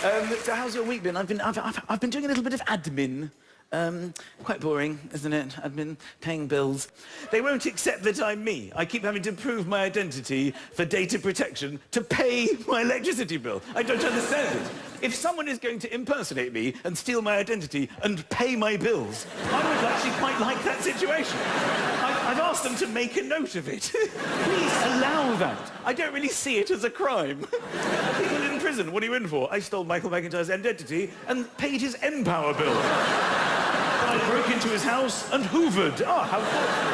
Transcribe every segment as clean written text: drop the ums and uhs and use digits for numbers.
So how's your week been? I've been doing a little bit of admin. Quite boring, isn't it? Admin, paying bills. They won't accept that I'm me. I keep having to prove my identity for data protection to pay my electricity bill. I don't understand it. If someone is going to impersonate me and steal my identity and pay my bills, I would actually quite like that situation. I've asked them to make a note of it. Please allow that. I don't really see it as a crime. People in prison, what are you in for? I stole Michael McIntyre's identity and paid his Empower bill. I broke into his house and hoovered. Oh, how thoughtful.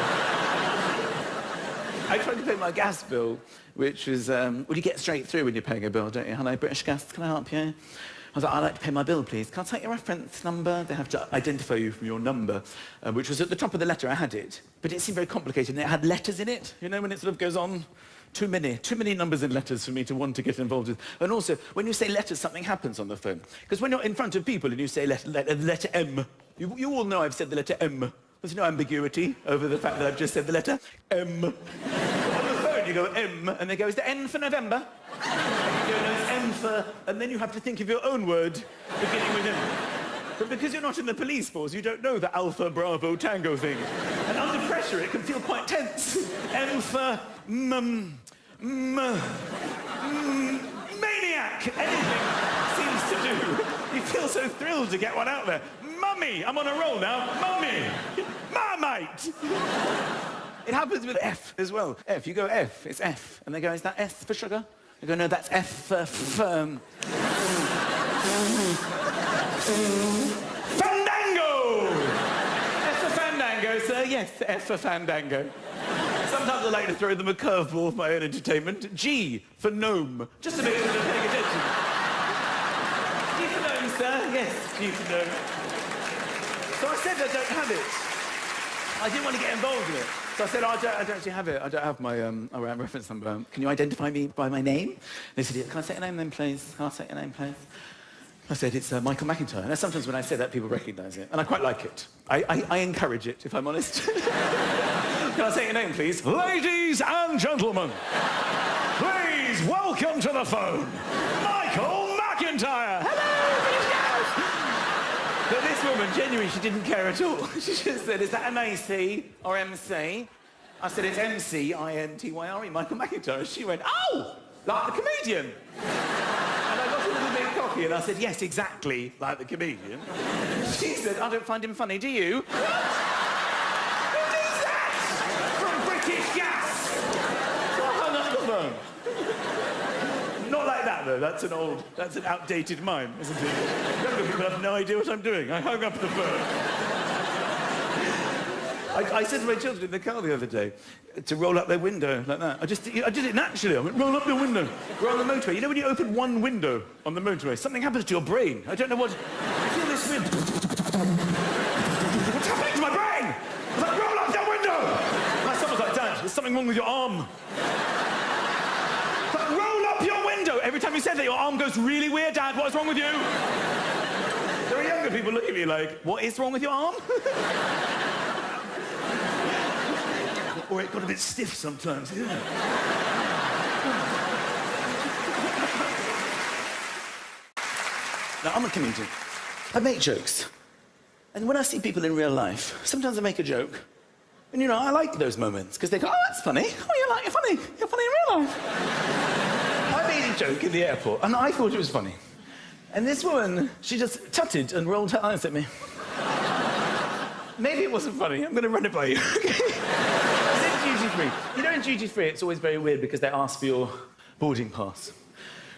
I tried to pay my gas bill, which was, well, you get straight through when you're paying a bill, don't you? Hello, British Gas, can I help you? I was like, I'd like to pay my bill, please. Can I take your reference number? They have to identify you from your number, which was at the top of the letter. I had it, but it seemed very complicated, and it had letters in it. You know, when it sort of goes on? Too many numbers and letters for me to want to get involved with. And also, when you say letters, something happens on the phone. Because when you're in front of people and you say letter M, you all know I've said the letter M. There's no ambiguity over the fact that I've just said the letter M. On the phone, you go M, and they go, is the N for November? You go, no, it's M for... And then you have to think of your own word beginning with M. But because you're not in the police force, you don't know the Alpha Bravo Tango thing. And under pressure, it can feel quite tense. M for... maniac! Anything seems to do. You feel so thrilled to get one out there. Mummy! I'm on a roll now. Mummy! Marmite! It happens with F as well. F, you go F, it's F. And they go, is that S for sugar? You go, no, that's F for firm. Fandango! F for Fandango, sir. Yes, F for Fandango. Sometimes I like to throw them a curveball for my own entertainment. G for gnome. Just to make sure they're paying attention. G for gnome, sir. Yes, G for gnome. So I said I don't have it. I didn't want to get involved in it. So I said, I don't actually have it. I don't have my reference number. Can you identify me by my name? They said, can I say your name then, please? Can I say your name, please? I said, it's Michael McIntyre. And sometimes when I say that, people recognise it. And I quite like it. I encourage it, if I'm honest. Can I say your name, please? Ladies and gentlemen, please welcome to the phone, Michael McIntyre. Hello, but this woman, genuinely, she didn't care at all. She just said, is that M-A-C or M-C? I said, it's M-C-I-N-T-Y-R-E, Michael McIntyre. She went, oh, like the comedian. And I got a little bit cocky and I said, yes, exactly like the comedian. She said, I don't find him funny, do you? Not like that, though. That's an outdated mime, isn't it? Younger people have no idea what I'm doing. I hung up the phone. I said to my children in the car the other day to roll up their window like that. I did it naturally. I went, roll up your window. We're on the motorway. You know when you open one window on the motorway, something happens to your brain. I don't know what... I feel this weird... What's happening to my brain? I was like, roll up your window! And someone's like, Dad, there's something wrong with your arm. Every time you said that, your arm goes really weird, Dad. What is wrong with you? There are younger people looking at me like, what is wrong with your arm? Or it got a bit stiff sometimes, isn't it? Now, I'm a comedian. I make jokes. And when I see people in real life, sometimes I make a joke. And, you know, I like those moments, because they go, oh, that's funny. Oh, you're funny. You're funny in real life. I made a joke in the airport, and I thought it was funny. And this woman, she just tutted and rolled her eyes at me. Maybe it wasn't funny. I'm going to run it by you. Okay? I was in duty-free. You know, in duty-free, it's always very weird because they ask for your boarding pass,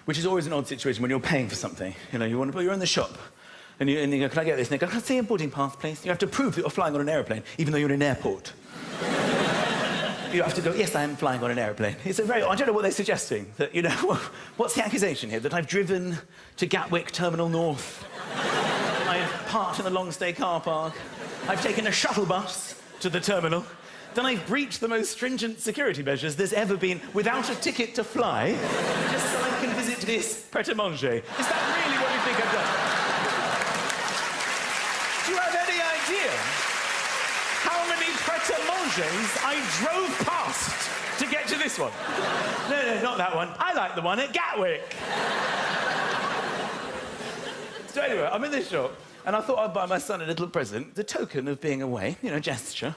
which is always an odd situation when you're paying for something. You know, you're in the shop, and you go, can I get this? And they go, can I see your boarding pass, please? You have to prove that you're flying on an aeroplane, even though you're in an airport. You have to go, yes, I am flying on an aeroplane. It's a very... I don't know what they're suggesting. That, you know, what's the accusation here? That I've driven to Gatwick Terminal North. I've parked in a long-stay car park. I've taken a shuttle bus to the terminal. Then I've breached the most stringent security measures there's ever been without a ticket to fly, just so I can visit this pret-a-manger. Is that really what you think I've done? Do you have any idea how many pret-a-mangers I drove past to get to this one? No, not that one. I like the one at Gatwick. So anyway, I'm in this shop, and I thought I'd buy my son a little present, the token of being away, you know, gesture.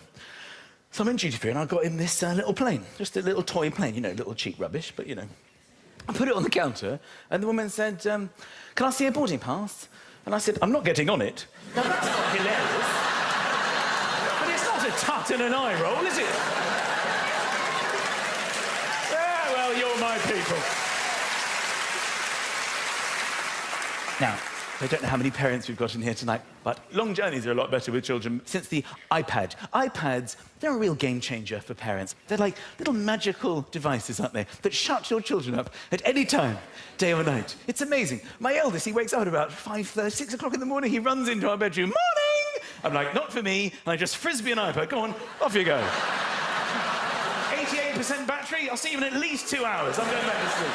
So I'm in duty-free, and I got him this little plane, just a little toy plane, you know, little cheap rubbish, but, you know. I put it on the counter, and the woman said, can I see a boarding pass? And I said, I'm not getting on it. Now, that's not hilarious. But it's not a tut and an eye roll, is it? Ah, well, you're my people. Now, I don't know how many parents we've got in here tonight, but long journeys are a lot better with children since the iPad. iPads, they're a real game changer for parents. They're like little magical devices, aren't they, that shut your children up at any time, day or night. It's amazing. My eldest, he wakes up at about 5:30, 6 o'clock in the morning, he runs into our bedroom, morning! I'm like, not for me, and I just frisbee an iPad. Go on, off you go. 88% battery, I'll see you in at least 2 hours. I'm going back to sleep.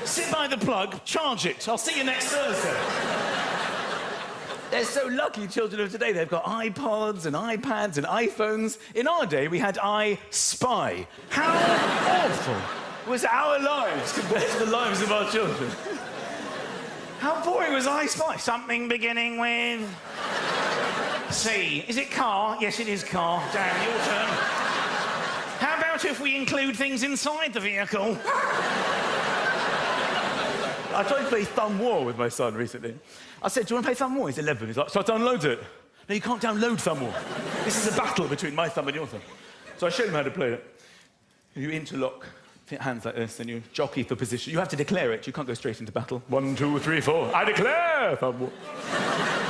Sit by the plug, charge it. I'll see you next Thursday. They're so lucky, children of today. They've got iPods and iPads and iPhones. In our day, we had I Spy. How awful was our lives compared to the lives of our children? How boring was I Spy? Something beginning with C. Is it car? Yes, it is car. Damn, your turn. How about if we include things inside the vehicle? I tried to play Thumb War with my son recently. I said, do you want to play Thumb War? He's 11. He's like, so I download it. No, you can't download Thumb War. This is a battle between my thumb and your thumb. So I showed him how to play it. You interlock hands like this and you jockey for position. You have to declare it. You can't go straight into battle. 1, 2, 3, 4. I declare Thumb War.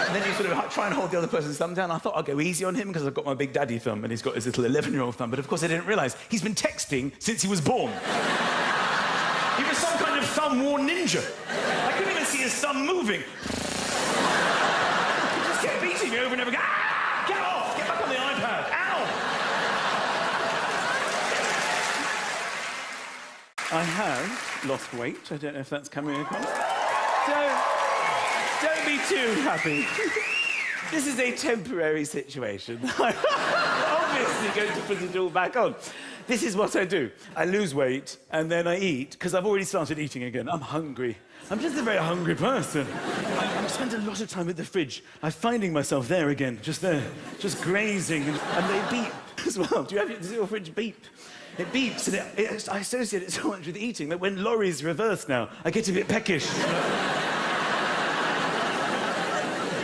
And then you sort of try and hold the other person's thumb down. I thought I'd go easy on him because I've got my big daddy thumb and he's got his little 11-year-old thumb. But of course I didn't realise he's been texting since he was born. He was some kind of thumb war ninja. I couldn't even see his thumb moving. He just kept beating me over and over again. Ah! Get off! Get back on the iPad! Ow! I have lost weight. I don't know if that's coming across. Don't be too happy. This is a temporary situation. I'm obviously going to put it all back on. This is what I do. I lose weight, and then I eat, because I've already started eating again. I'm hungry. I'm just a very hungry person. I spend a lot of time at the fridge. I'm finding myself there again, just there, just grazing, and they beep as well. Does your fridge beep? It beeps, and I associate it so much with eating that when lorries reverse now, I get a bit peckish.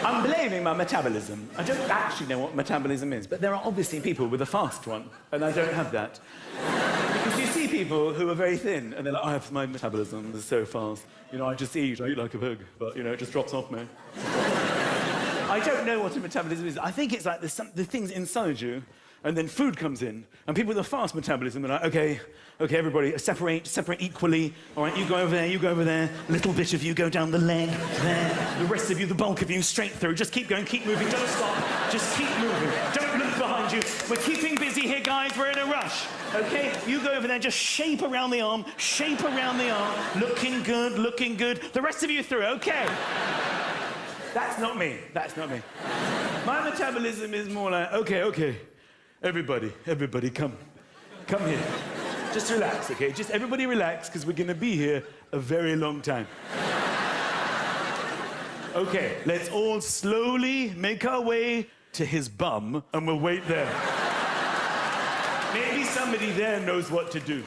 I'm blaming my metabolism. I don't actually know what metabolism is, but there are obviously people with a fast one, and I don't have that. Because you see people who are very thin, and they're like, my metabolism is so fast. You know, I eat like a pig, but, you know, it just drops off me. I don't know what a metabolism is. I think it's like the things inside you, and then food comes in, and people with a fast metabolism are like, okay, everybody, separate equally. All right, you go over there, a little bit of you go down the leg, there. The rest of you, the bulk of you, straight through. Just keep going, keep moving, don't stop. Just keep moving. Don't look behind you. We're keeping busy here, guys, we're in a rush. Okay, you go over there, just shape around the arm, looking good. The rest of you through, okay. That's not me. My metabolism is more like, okay. Everybody, come here. Just relax, okay? Just everybody relax, because we're going to be here a very long time. Okay, let's all slowly make our way to his bum, and we'll wait there. Maybe somebody there knows what to do.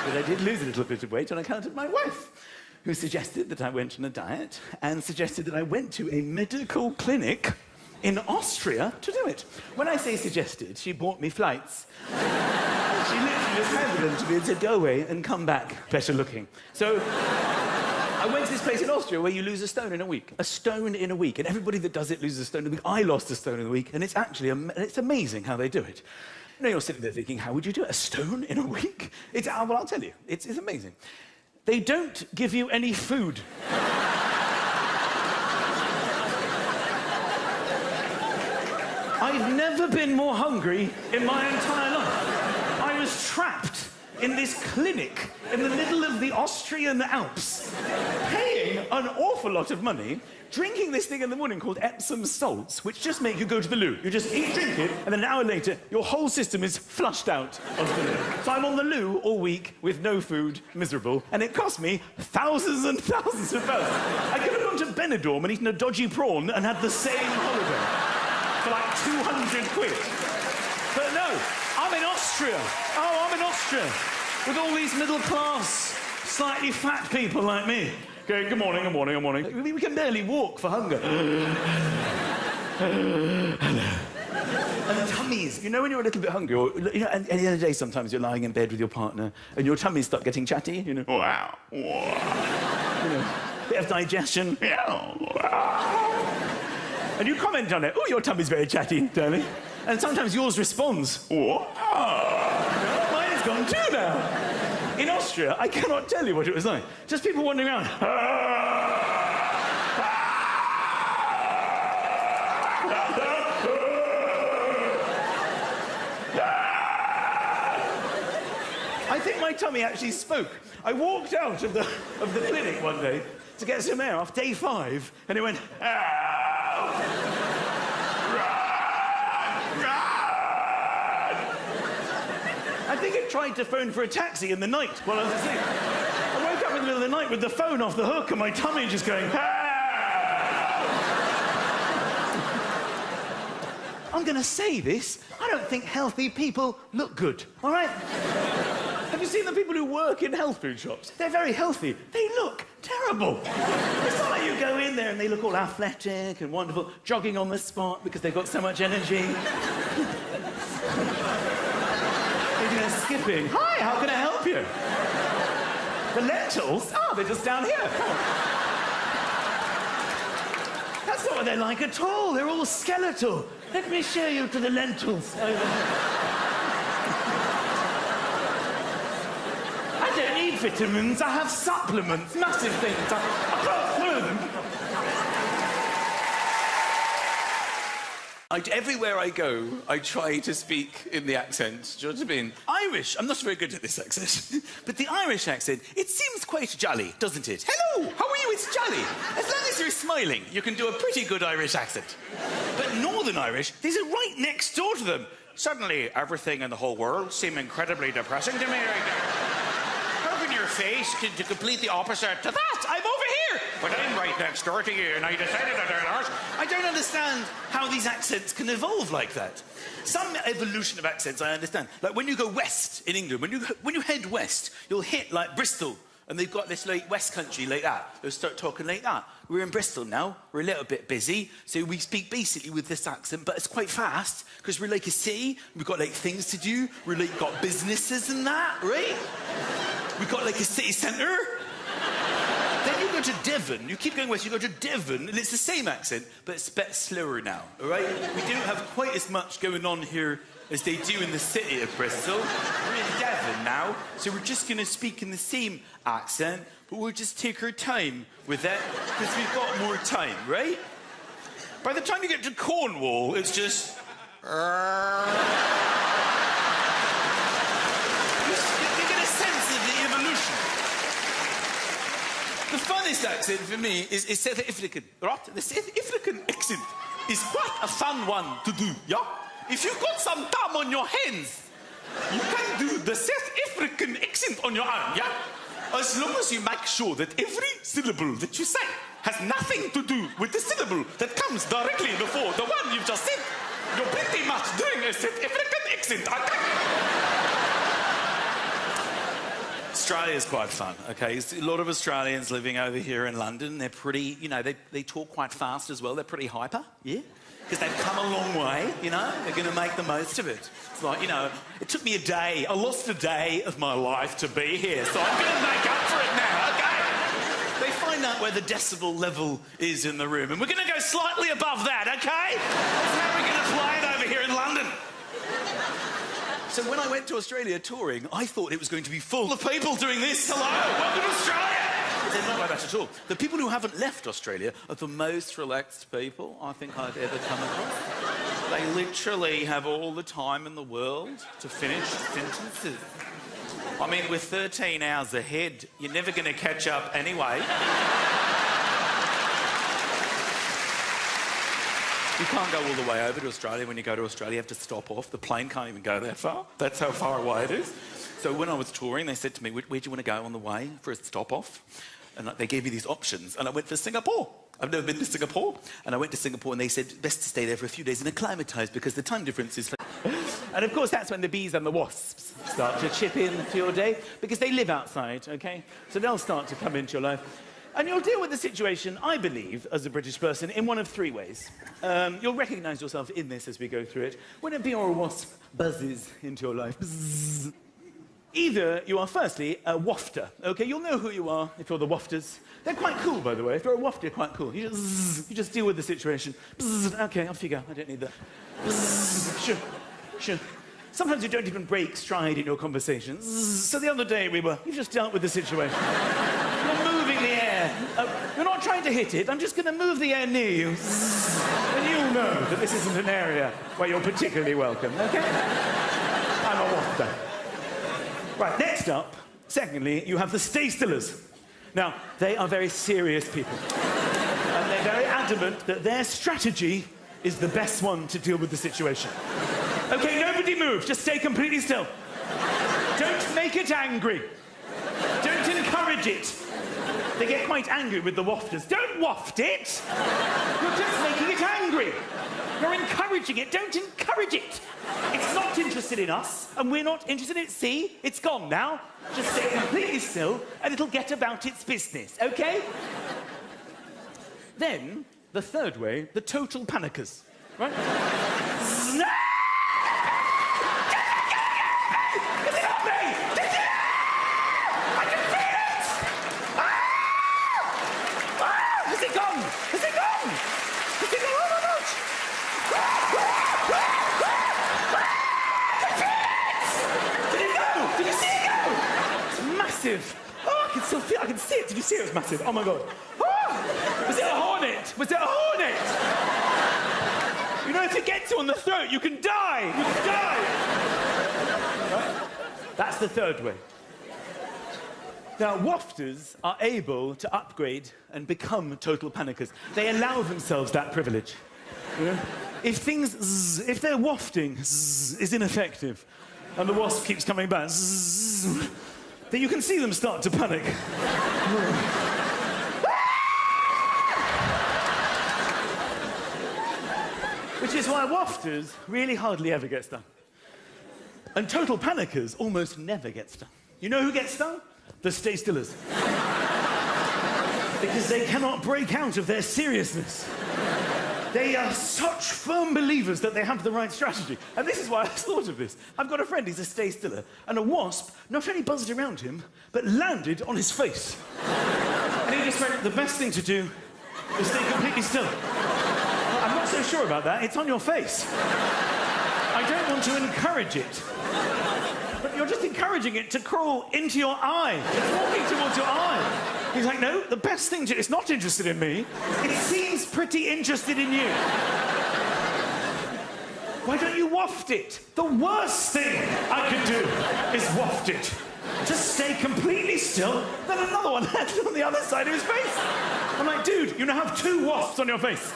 But I did lose a little bit of weight on account of my wife, who suggested that I went on a diet and suggested that I went to a medical clinic in Austria to do it. When I say suggested, she bought me flights. She literally just handed them to me and said, go away and come back better looking. So I went to this place in Austria where you lose a stone in a week. A stone in a week. And everybody that does it loses a stone in a week. I lost a stone in a week, and it's actually it's amazing how they do it. You know, you're sitting there thinking, how would you do it? A stone in a week? Well, I'll tell you. It's amazing. They don't give you any food. I've never been more hungry in my entire life. I was trapped in this clinic in the middle of the Austrian Alps, paying an awful lot of money, drinking this thing in the morning called Epsom salts, which just make you go to the loo. You just eat, drink it, and then an hour later, your whole system is flushed out of the loo. So I'm on the loo all week with no food, miserable, and it cost me thousands and thousands of pounds. I could have gone to Benidorm and eaten a dodgy prawn and had the same holiday for like 200 quid. But no, I'm in Austria. Oh, I'm in Austria with all these middle-class, slightly fat people like me. Going, good morning, good morning, good morning. We can barely walk for hunger. And tummies. You know when you're a little bit hungry, or, you know, and the other day sometimes you're lying in bed with your partner and your tummies start getting chatty, you know. Wow. You know, bit of digestion. And you comment on it. Oh, your tummy's very chatty, darling. And sometimes yours responds. Mine is gone too now. In Austria, I cannot tell you what it was like. Just people wandering around. I think my tummy actually spoke. I walked out of the clinic one day to get some air off day 5, and it went. I think it tried to phone for a taxi in the night while I was asleep. I woke up in the middle of the night with the phone off the hook and my tummy just going, I'm going to say this. I don't think healthy people look good, all right? Have you seen the people who work in health food shops? They're very healthy. They look terrible. It's not like you go in there and they look all athletic and wonderful, jogging on the spot because they've got so much energy. Skipping. Hi, how can I help you? The lentils? Oh, they're just down here. That's not what they're like at all. They're all skeletal. Let me show you to the lentils. I don't need vitamins. I have supplements, massive things. I can't swallow them. Everywhere I go, I try to speak in the accent. Do you know what I mean? Irish, I'm not very good at this accent, but the Irish accent, it seems quite jolly, doesn't it? Hello, how are you? It's jolly. As long as you're smiling, you can do a pretty good Irish accent. But Northern Irish, these are right next door to them. Suddenly, everything in the whole world seems incredibly depressing to me right now. How can your face to complete the opposite to that? I'm over here, but I'm right next door to you, and I decided that they're ours. I don't understand how these accents can evolve like that. Some evolution of accents I understand. Like when you go west in England, when you head west, you'll hit like Bristol, and they've got this like West Country like that. They'll start talking like that. We're in Bristol now. We're a little bit busy, so we speak basically with this accent, but it's quite fast because we're like a city. We've got like things to do. We're like got businesses and that, right? We've got like a city centre. Then you go to Devon, you keep going west, you go to Devon, and it's the same accent, but it's a bit slower now, all right? We don't have quite as much going on here as they do in the city of Bristol. We're in Devon now, so we're just going to speak in the same accent, but we'll just take our time with it, because we've got more time, right? By the time you get to Cornwall, it's just... The funniest accent for me is South African, right? The South African accent is quite a fun one to do, yeah? If you've got some time on your hands, you can do the South African accent on your own, yeah? As long as you make sure that every syllable that you say has nothing to do with the syllable that comes directly before the one you've just said, you're pretty much doing a South African accent, okay? Australia's quite fun, okay? There's a lot of Australians living over here in London. They're pretty, you know, they talk quite fast as well. They're pretty hyper, yeah? Because they've come a long way, you know? They're going to make the most of it. It's like, you know, it took me a day. I lost a day of my life to be here, so I'm going to make up for it now, okay? They find out where the decibel level is in the room, and we're going to go slightly above that, okay? That's how we're going to play it over here in London. So when I went to Australia touring, I thought it was going to be full of people doing this. Hello, welcome to Australia. They're not like that at all. The people who haven't left Australia are the most relaxed people I think I've ever come across. They literally have all the time in the world to finish sentences. I mean, with 13 hours ahead, you're never going to catch up anyway. You can't go all the way over to Australia. When you go to Australia, you have to stop off. The plane can't even go that far. That's how far away it is. So when I was touring, they said to me, where do you want to go on the way for a stop-off? And they gave me these options. And I went for Singapore. I've never been to Singapore. And I went to Singapore and they said, best to stay there for a few days and acclimatise because the time difference is... And of course, that's when the bees and the wasps start to chip in to your day because they live outside, OK? So they'll start to come into your life. And you'll deal with the situation, I believe, as a British person, in one of three ways. You'll recognise yourself in this as we go through it. When a bee or a wasp buzzes into your life, bzzz. Either you are, firstly, a wafter, OK? You'll know who you are if you're the wafters. They're quite cool, by the way. If you're a wafter, you're quite cool. You just deal with the situation. Bzzz. OK, off you go. I don't need that. Bzzz. Sure. Sometimes you don't even break stride in your conversations. So the other day you've just dealt with the situation. You're moving the air. You're not trying to hit it. I'm just going to move the air near you. And you'll know that this isn't an area where you're particularly welcome, OK? I'm a wafter. Right, next up, secondly, you have the stay-stillers. Now, they are very serious people. And they're very adamant that their strategy is the best one to deal with the situation. OK, nobody move. Just stay completely still. Don't make it angry. Don't encourage it. They get quite angry with the wafters. Don't waft it. You're just making it angry. You're encouraging it. Don't encourage it. It's not interested in us, and we're not interested in it. See? It's gone now. Just stay completely still, and it'll get about its business, OK? Then, the third way, the total panickers. Right? Oh, I can still feel, I can see it. Did you see it? It was massive. Oh, my God. Oh, was it a hornet? Was it a hornet? You know, if it gets you on the throat, you can die. You can die. Right? That's the third way. Now, wafters are able to upgrade and become total panickers. They allow themselves that privilege. You know? If their wafting is ineffective, and the wasp keeps coming back, then you can see them start to panic. Which is why wafters really hardly ever get stung. And total panickers almost never get stung. You know who gets stung? The stay-stillers. Because they cannot break out of their seriousness. They are such firm believers that they have the right strategy. And this is why I thought of this. I've got a friend, he's a stay-stiller, and a wasp not only buzzed around him, but landed on his face. And he just went, the best thing to do is stay completely still. I'm not so sure about that. It's on your face. I don't want to encourage it. But you're just encouraging it to crawl into your eye. It's walking towards your eye. He's like, no, the best thing to... It's not interested in me. It seems pretty interested in you. Why don't you waft it? The worst thing I could do is waft it. Just stay completely still, then another one landed on the other side of his face. I'm like, dude, you now have 2 wasps on your face.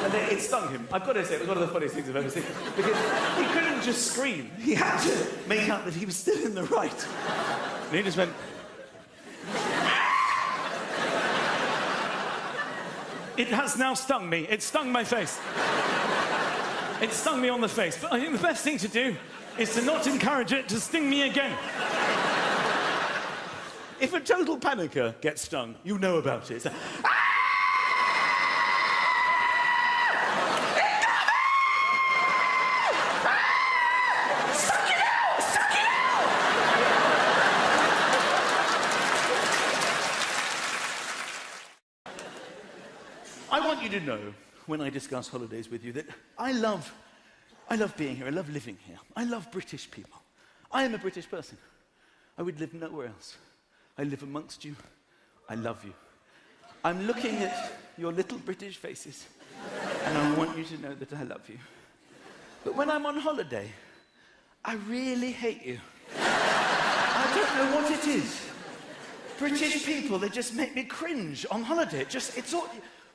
And then it stung him. I've got to say, it was one of the funniest things I've ever seen. Because he couldn't just scream. He had to make out that he was still in the right. And he just went... It has now stung me. It stung my face. It stung me on the face. But I think the best thing to do is to not encourage it to sting me again. If a total panicker gets stung, you know about it. It's like, I want you to know, when I discuss holidays with you, that I love being here. I love living here. I love British people. I am a British person. I would live nowhere else. I live amongst you. I love you. I'm looking at your little British faces, and I want you to know that I love you. But when I'm on holiday, I really hate you. I don't know what it is. British people, they just make me cringe on holiday.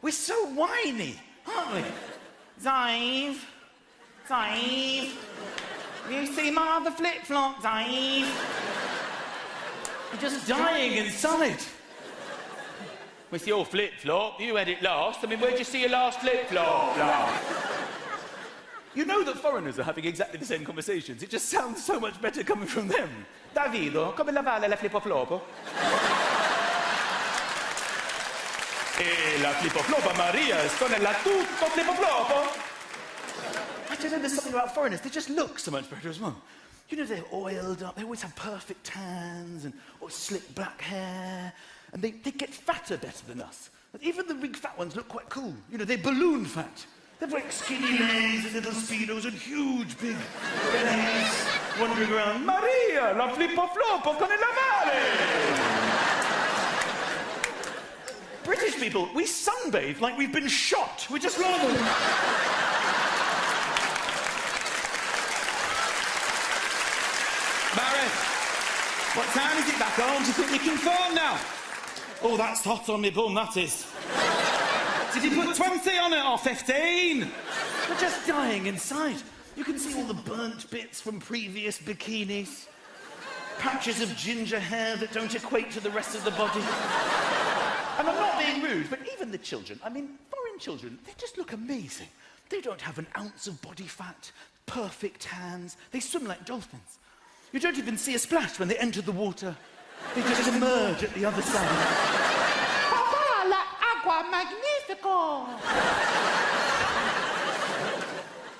We're so whiny, aren't we? Zive. You see my other flip-flop, Zive? You're just dying inside. With your flip-flop, you had it last. I mean, where'd you see your last flip-flop? You know that foreigners are having exactly the same conversations. It just sounds so much better coming from them. Davido, come lavare la flip-flop? E la flip-flop, Maria, sto nella tutto flip-flop. I don't know, there's something about foreigners. They just look so much better as well. You know, they're oiled up. They always have perfect tans and slick black hair. And they get fatter better than us. Even the big fat ones look quite cool. You know, they're balloon fat. They've like skinny legs and little speedos and huge big legs wandering around. Maria, la flip-flop con il lavare! British people, we sunbathe like we've been shot. We're just normal. Barry, what time is it back home? Do you think you can phone now? Oh, that's hot on me bum, that is. Did you put 20 on it or 15? We're just dying inside. You can see all the burnt bits from previous bikinis. Patches of ginger hair that don't equate to the rest of the body. And I'm not being rude, but even the children, I mean, foreign children, they just look amazing. They don't have an ounce of body fat, perfect hands. They swim like dolphins. You don't even see a splash when they enter the water. They just emerge at the other side. Papà, la agua magnifico!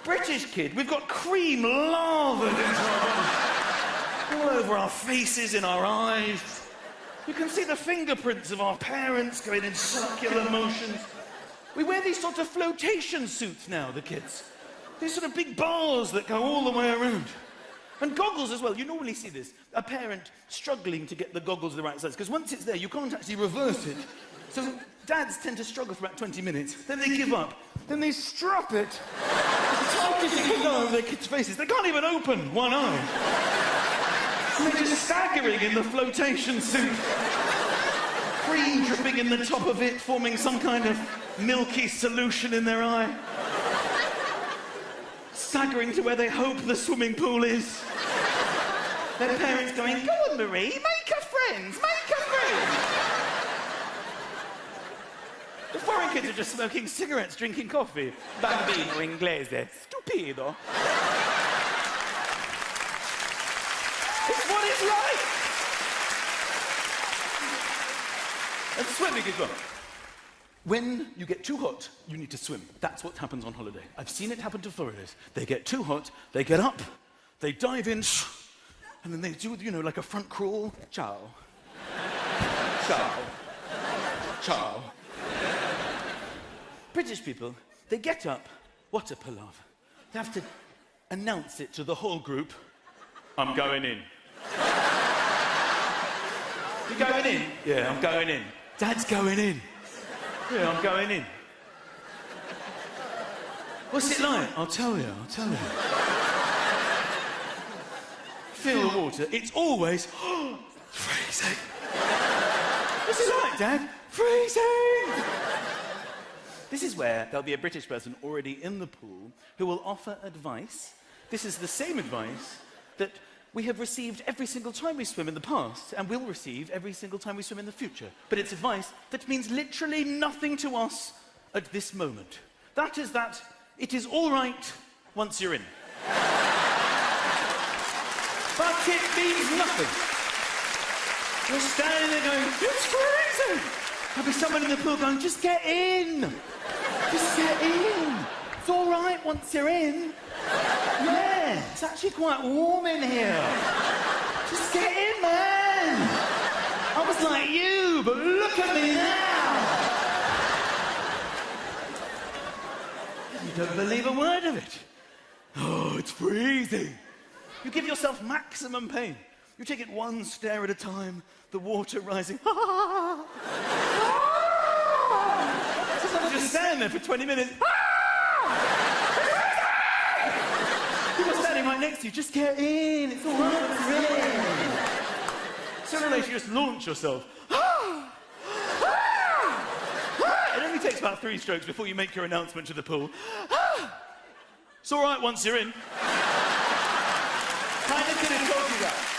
British kid, we've got cream lathered into our bodies. All over our faces, in our eyes. You can see the fingerprints of our parents going in circular motions. We wear these sort of flotation suits now, the kids. These sort of big bars that go all the way around. And goggles as well. You normally see this. A parent struggling to get the goggles the right size. Because once it's there, you can't actually reverse it. So dads tend to struggle for about 20 minutes. Then they give up. Then they strap it as tight as they can go over their kids' faces. They can't even open one eye. And they're just staggering in the flotation suit. Cream dripping in the top of it, forming some kind of milky solution in their eye. Staggering to where they hope the swimming pool is. Their parents going, go on, Marie, make her friends, make her friends. The foreign kids are just smoking cigarettes, drinking coffee. Bambino inglese, stupido. It's what it's like. And swimming as well. When you get too hot, you need to swim. That's what happens on holiday. I've seen it happen to foreigners. They get too hot, they get up, they dive in, and then they do, you know, like a front crawl. Ciao. Ciao. Ciao. British people, they get up, what a palaver. They have to announce it to the whole group. I'm going in. You going in? Yeah, I'm going in. Dad's going in. Yeah, I'm going in. What's it like? I'll tell you. Feel the water. It's always freezing. What's it like, Dad? Freezing! This is where there'll be a British person already in the pool who will offer advice. This is the same advice that we have received every single time we swim in the past, and will receive every single time we swim in the future. But it's advice that means literally nothing to us at this moment. That is that it is all right once you're in. But it means nothing. You're standing there going, it's freezing! There'll be someone in the pool going, just get in! Just get in! It's all right once you're in. Yeah, it's actually quite warm in here. Just get in, man. I was like you, but look at me now. You don't believe a word of it. Oh, it's freezing. You give yourself maximum pain. You take it one stare at a time, the water rising. Sometimes you just stand there for 20 minutes. People standing right next to you, just get in, it's all right, it's in. Sooner or later, you just launch yourself. It only takes about 3 strokes before you make your announcement to the pool. It's all right once you're in. Kind of kidding, talking about.